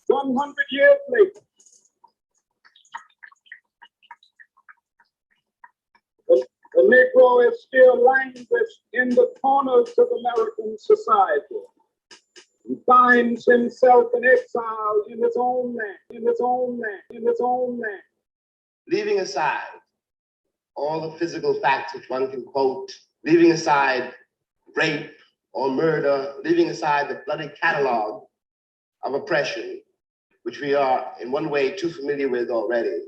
100 years later, the Negro is still languished in the corners of American society. He finds himself in exile in his own land, in his own land, in his own land. Leaving aside all the physical facts which one can quote, leaving aside rape or murder, leaving aside the bloody catalog of oppression, which we are in one way too familiar with already.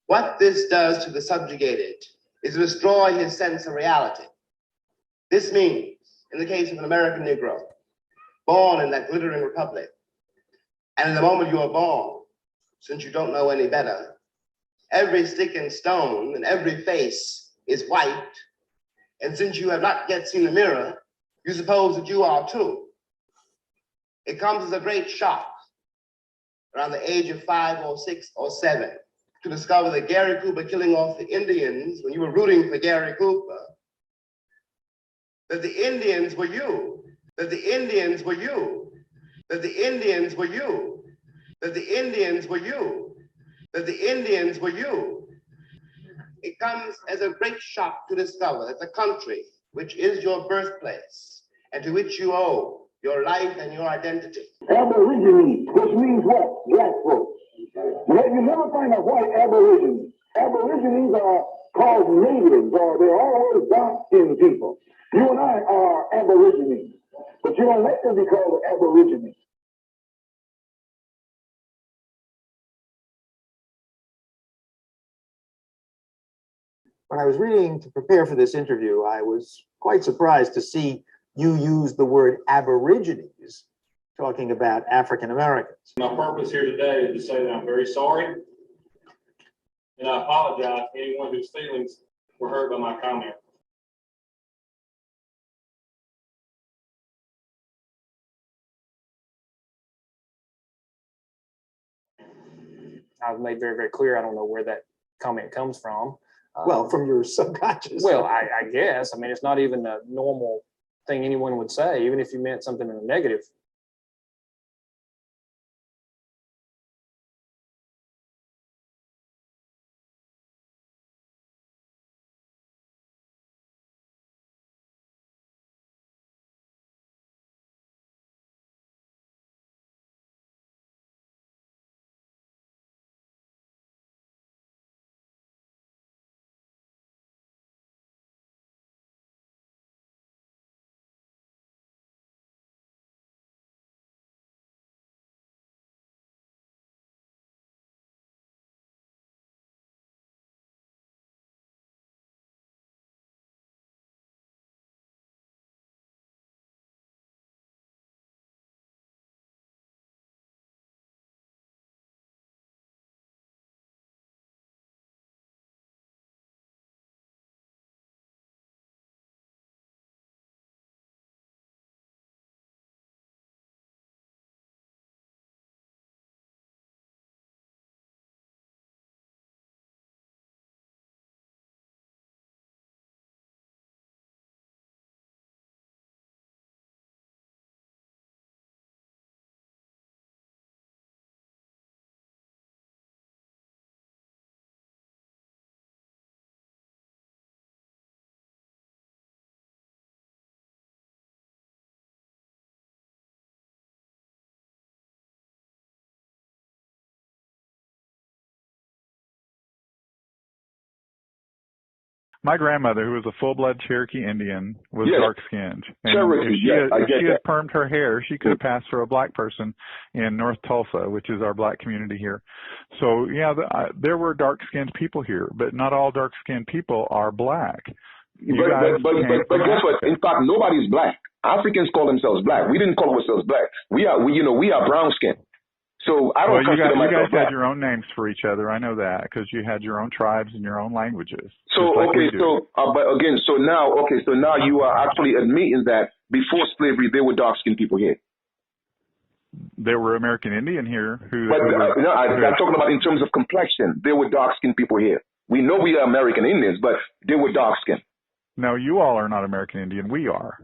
What this does to the subjugated is to destroy his sense of reality. This means, in the case of an American Negro, born in that glittering republic, and in the moment you are born, since you don't know any better, every stick and stone and every face is white, and since you have not yet seen the mirror, you suppose that you are too. It comes as a great shock around the age of 5 or 6 or 7 to discover that Gary Cooper killing off the Indians when you were rooting for Gary Cooper, that the Indians were you, that the Indians were you, that the Indians were you, that the Indians were you, that the Indians were you. It comes as a great shock to discover that the country, which is your birthplace, and to which you owe your life and your identity. Aborigines, which means what? Black folks. You never find a white aborigine. Aborigines are called natives, or they're always dark-skinned people. You and I are aborigines, but you don't let them be called aborigines. When I was reading to prepare for this interview, I was quite surprised to see you use the word Aborigines talking about African Americans. My purpose here today is to say that I'm very sorry, and I apologize to anyone whose feelings were hurt by my comment. I've made very, very clear I don't know where that comment comes from. Well, from your subconscious. Well, I guess. I mean, it's not even a normal thing anyone would say, even if you meant something in a negative. My grandmother, who was a full-blood Cherokee Indian, was dark-skinned. And Cherokee, if she had permed her hair, she could have passed for a black person in North Tulsa, which is our black community here. So, yeah, there were dark-skinned people here, but not all dark-skinned people are black. But guess what? In fact, nobody's black. Africans call themselves black. We didn't call ourselves black. We are brown-skinned. So I don't consider myself black. You guys had your own names for each other. I know that because you had your own tribes and your own languages. So so now you are actually admitting that before slavery there were dark-skinned people here. There were American Indian here who. I'm talking about in terms of complexion. There were dark-skinned people here. We know we are American Indians, but they were dark-skinned. No, you all are not American Indian. We are.